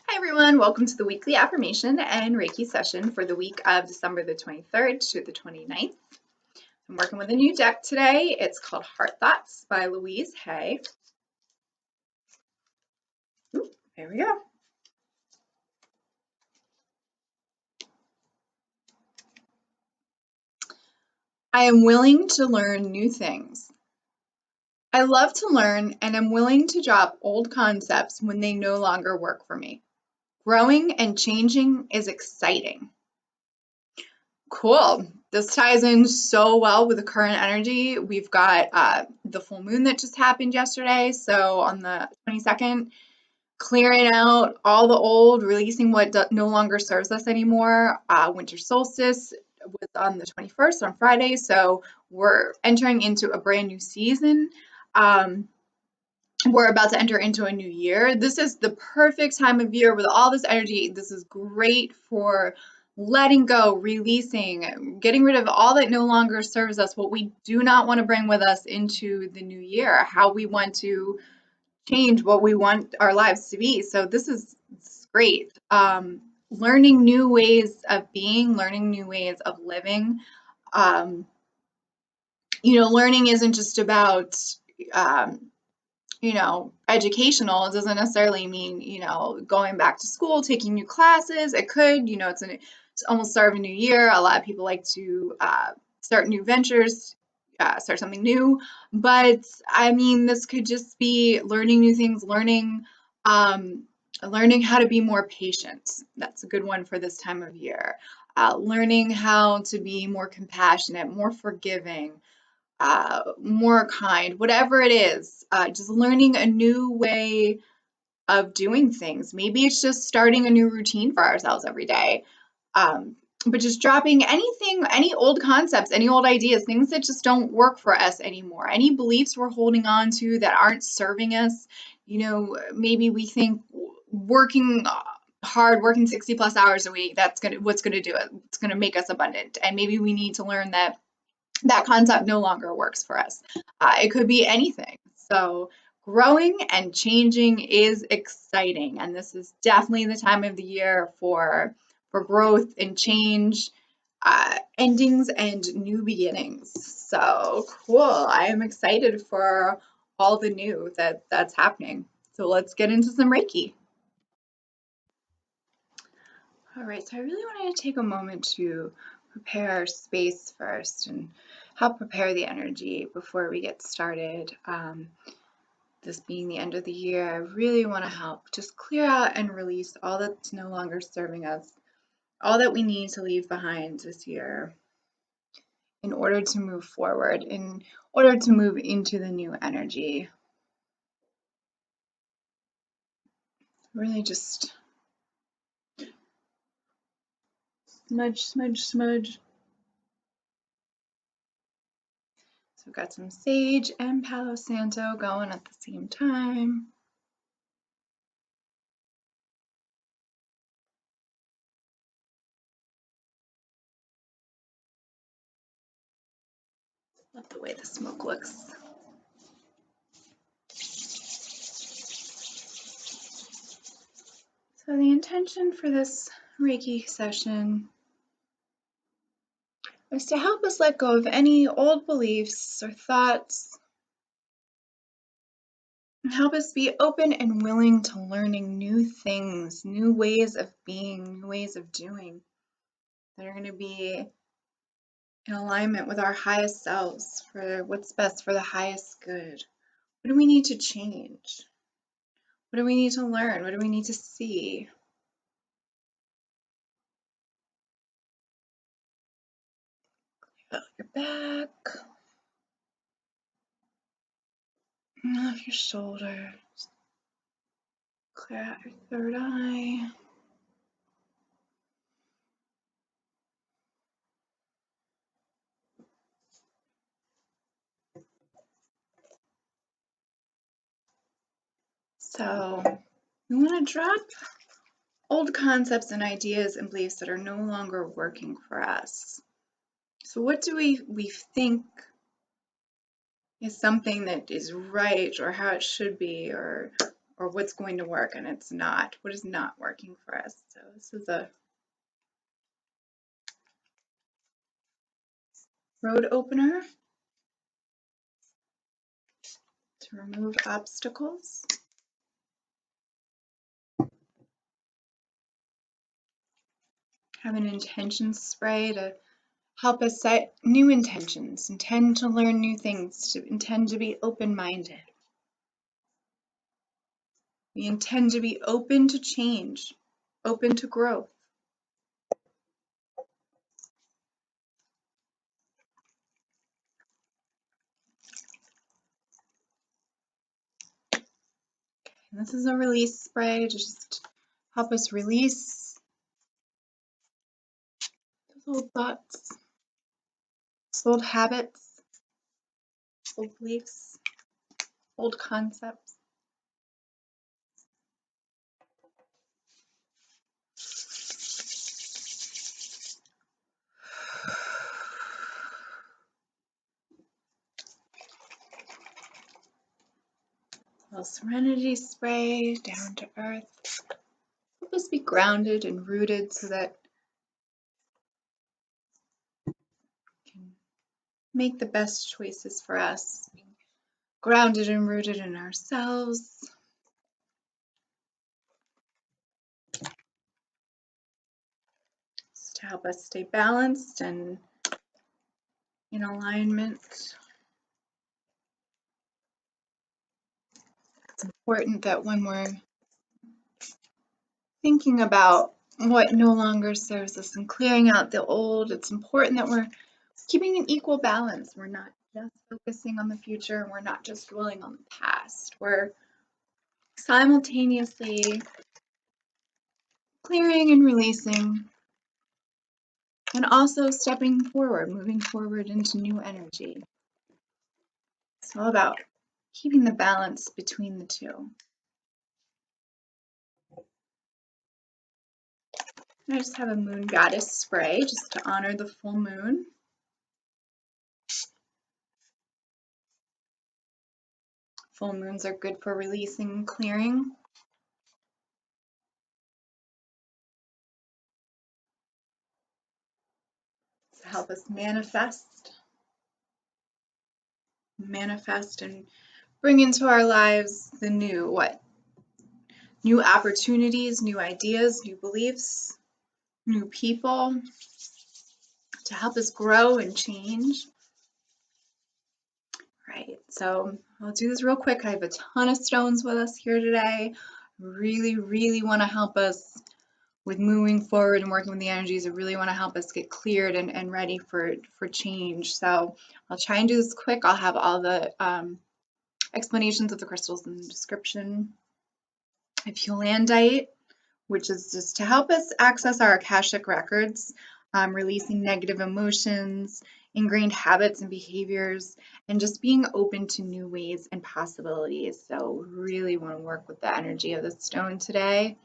Hi everyone, welcome to the weekly affirmation and Reiki session for the week of December the 23rd to the 29th. I'm working with a new deck today. It's called Heart Thoughts by Louise Hay. Ooh, there we go. I am willing to learn new things. I love to learn and am willing to drop old concepts when they no longer work for me. Growing and changing is exciting. Cool. This ties in so well with the current energy. We've got the full moon that just happened yesterday. So on the 22nd, clearing out all the old, releasing what no longer serves us anymore. Winter solstice was on the 21st on Friday. So we're entering into a brand new season. We're about to enter into a new year. This is the perfect time of year with all this energy. This is great for letting go, releasing, getting rid of all that no longer serves us, what we do not want to bring with us into the new year, how we want to change what we want our lives to be. So this is great. Learning new ways of being, learning new ways of living. Learning isn't just about educational. It doesn't necessarily mean, going back to school, taking new classes. It could, it's almost start of a new year. A lot of people like to start new ventures, start something new. But I mean, this could just be learning new things, learning how to be more patient. That's a good one for this time of year. Learning how to be more compassionate, more forgiving, more kind, whatever it is, just learning a new way of doing things. Maybe it's just starting a new routine for ourselves every day. But just dropping anything, any old concepts, any old ideas, things that just don't work for us anymore, any beliefs we're holding on to that aren't serving us. Maybe we think working hard, working 60 plus hours a week, what's gonna do it. It's gonna make us abundant. And maybe we need to learn that concept no longer works for us. It could be anything. So growing and changing is exciting, and this is definitely the time of the year for growth and change, endings and new beginnings. So cool. I am excited for all the new that's happening. So let's get into some Reiki. All right, so I really wanted to take a moment to prepare our space first and help prepare the energy before we get started. This being the end of the year, I really want to help just clear out and release all that's no longer serving us, all that we need to leave behind this year in order to move forward, in order to move into the new energy. Really just smudge, smudge, smudge. So we've got some sage and Palo Santo going at the same time. Love the way the smoke looks. So the intention for this Reiki session is to help us let go of any old beliefs or thoughts and help us be open and willing to learning new things, new ways of being, new ways of doing that are going to be in alignment with our highest selves, for what's best for the highest good. What do we need to change? What do we need to learn? What do we need to see? Clear out your back, off your shoulders, clear out your third eye. So we want to drop old concepts and ideas and beliefs that are no longer working for us. So what do we think is something that is right or how it should be, or or what's going to work and it's not, what is not working for us. So this is a road opener to remove obstacles. Have an intention spray to help us set new intentions, intend to learn new things, to intend to be open-minded. We intend to be open to change, open to growth. And this is a release spray to just help us release those old thoughts, those old habits, old beliefs, old concepts. A little serenity spray down to earth. Help us be grounded and rooted so that we can make the best choices for us. Being grounded and rooted in ourselves. Just to help us stay balanced and in alignment. It's important that when we're thinking about what no longer serves us and clearing out the old, it's important that we're keeping an equal balance. We're not just focusing on the future and we're not just dwelling on the past. We're simultaneously clearing and releasing and also stepping forward, moving forward into new energy. It's all about keeping the balance between the two. I just have a moon goddess spray just to honor the full moon. Full moons are good for releasing and clearing. To help us manifest and bring into our lives the new, new opportunities, new ideas, new beliefs, new people to help us grow and change. Right, so I'll do this real quick. I have a ton of stones with us here today. Really want to help us with moving forward and working with the energies. I really want to help us get cleared and ready for change. So I'll try and do this quick. I'll have all the explanations of the crystals in the description. I have Andite, which is just to help us access our Akashic records, releasing negative emotions, ingrained habits and behaviors, and just being open to new ways and possibilities. So really want to work with the energy of the stone today.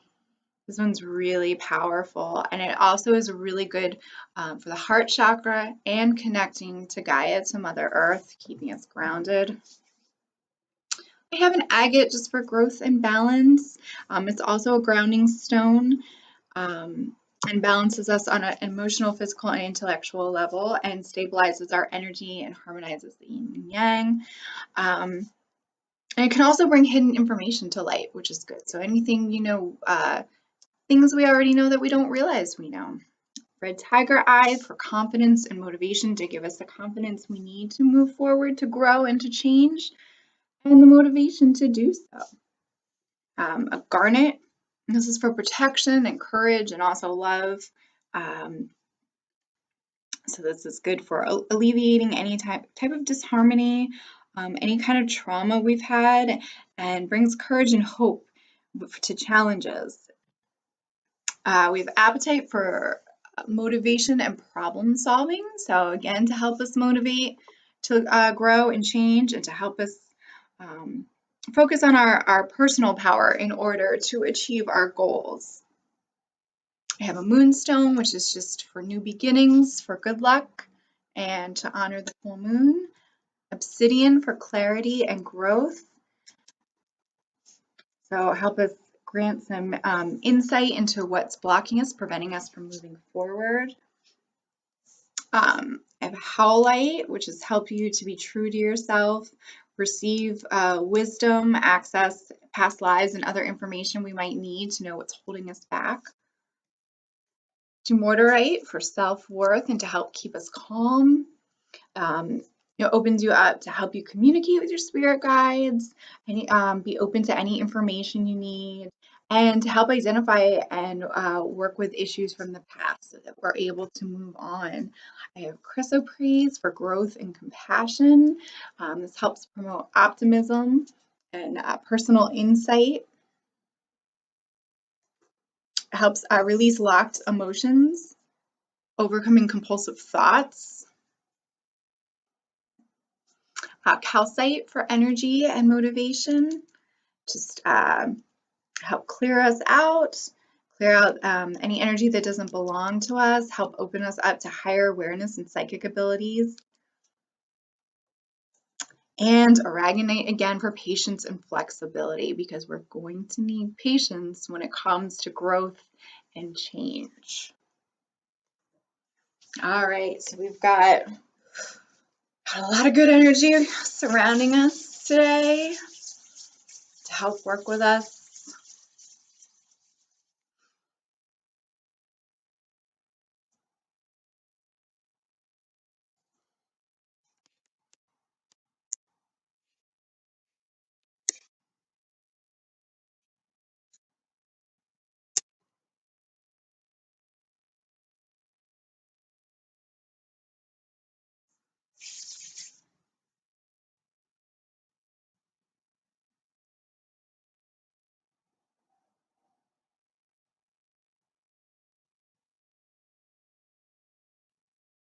This one's really powerful, and it also is really good for the heart chakra and connecting to Gaia, to Mother Earth, keeping us grounded. I have an agate just for growth and balance. It's also a grounding stone and balances us on an emotional, physical, and intellectual level and stabilizes our energy and harmonizes the yin and yang. And it can also bring hidden information to light, which is good. So anything, things we already know that we don't realize we know. Red tiger eye for confidence and motivation, to give us the confidence we need to move forward, to grow and to change, and the motivation to do so. A garnet, this is for protection and courage and also love. So this is good for alleviating any type of disharmony, any kind of trauma we've had, and brings courage and hope to challenges. We have Apatite for motivation and problem solving. So again, to help us motivate, to grow and change, and to help us focus on our personal power in order to achieve our goals. I have a moonstone, which is just for new beginnings, for good luck, and to honor the full moon. Obsidian for clarity and growth. So help us grant some insight into what's blocking us, preventing us from moving forward. I have Howlite, which is help you to be true to yourself, receive wisdom, access past lives and other information we might need to know what's holding us back. Dumortierite for self-worth and to help keep us calm. Opens you up to help you communicate with your spirit guides, and be open to any information you need, and to help identify and work with issues from the past so that we're able to move on. I have Chrysoprase for growth and compassion. This helps promote optimism and personal insight. It helps release locked emotions, overcoming compulsive thoughts. Calcite for energy and motivation, just help clear us out, clear out any energy that doesn't belong to us, help open us up to higher awareness and psychic abilities. And Aragonite again for patience and flexibility, because we're going to need patience when it comes to growth and change. All right, so we've got a lot of good energy surrounding us today to help work with us.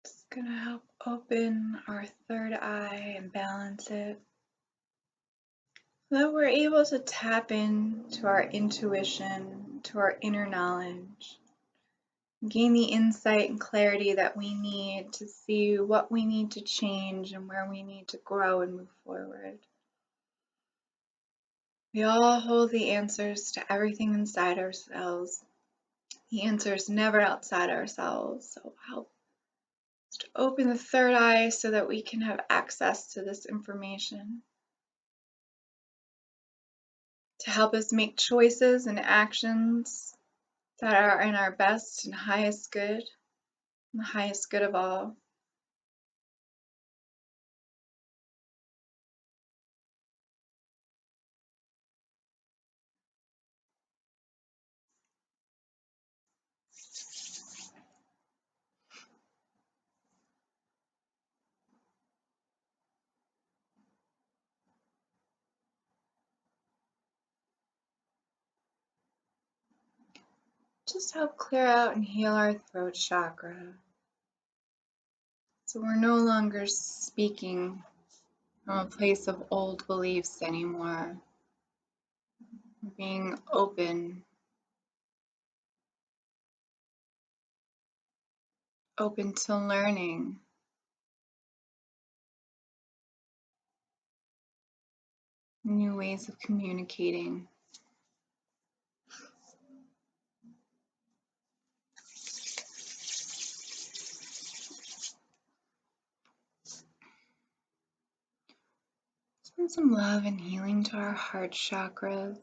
Just gonna help open our third eye and balance it, so that we're able to tap into our intuition, to our inner knowledge, gain the insight and clarity that we need to see what we need to change and where we need to grow and move forward. We all hold the answers to everything inside ourselves. The answer is never outside ourselves, so help us to open the third eye so that we can have access to this information, to help us make choices and actions that are in our best and highest good, and the highest good of all. Just help clear out and heal our throat chakra, so we're no longer speaking from a place of old beliefs anymore. We're being open to learning, new ways of communicating. Send some love and healing to our heart chakras.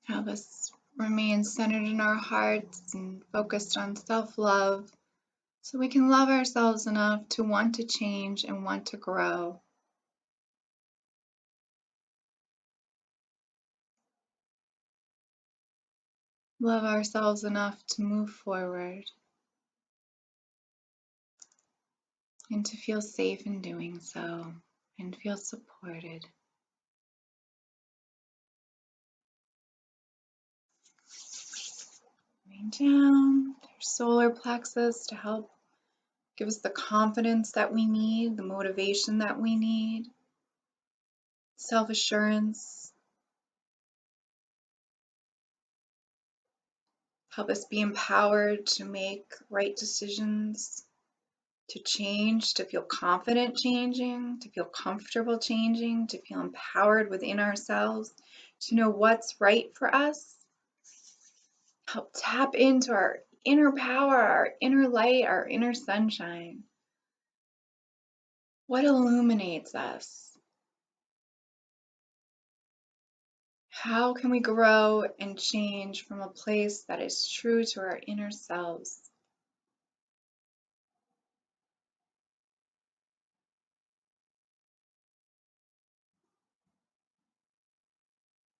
Help us remain centered in our hearts and focused on self-love, so we can love ourselves enough to want to change and want to grow. Love ourselves enough to move forward and to feel safe in doing so and feel supported. Going down to our solar plexus to help give us the confidence that we need, the motivation that we need, self-assurance. Help us be empowered to make right decisions, to change, to feel confident changing, to feel comfortable changing, to feel empowered within ourselves, to know what's right for us. Help tap into our inner power, our inner light, our inner sunshine. What illuminates us? How can we grow and change from a place that is true to our inner selves?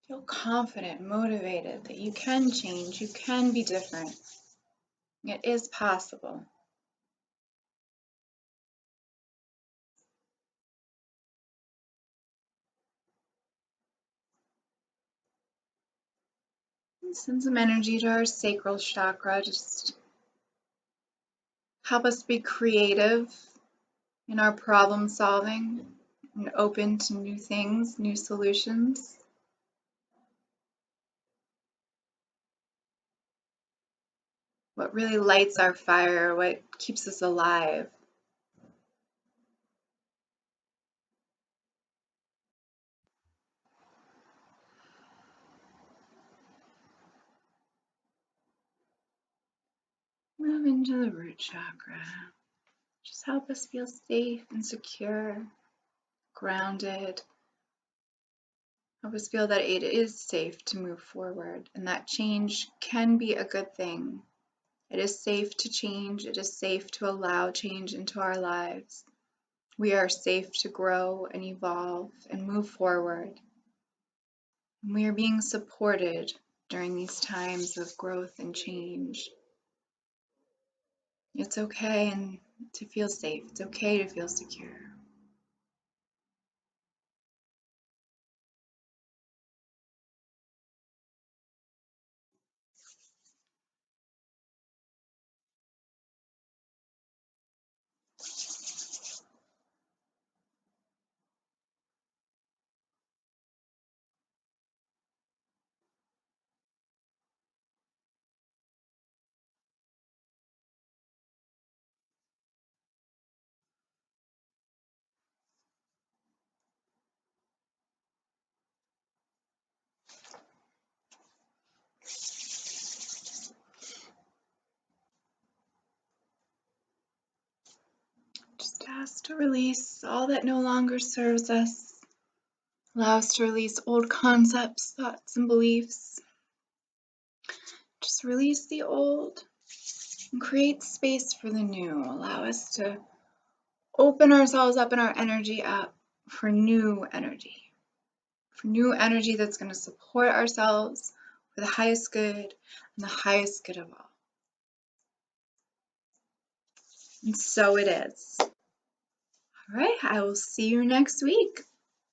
Feel confident, motivated that you can change, you can be different. It is possible. Send some energy to our sacral chakra. Just help us be creative in our problem solving and open to new things, new solutions. What really lights our fire, what keeps us alive. Move into the root chakra. Just help us feel safe and secure, grounded. Help us feel that it is safe to move forward and that change can be a good thing. It is safe to change. It is safe to allow change into our lives. We are safe to grow and evolve and move forward. And we are being supported during these times of growth and change. It's okay to feel safe. It's okay to feel secure. Just ask to release all that no longer serves us. Allow us to release old concepts, thoughts, and beliefs. Just release the old and create space for the new. Allow us to open ourselves up and our energy up for new energy. For new energy that's going to support ourselves for the highest good and the highest good of all. And so it is. All right, I will see you next week.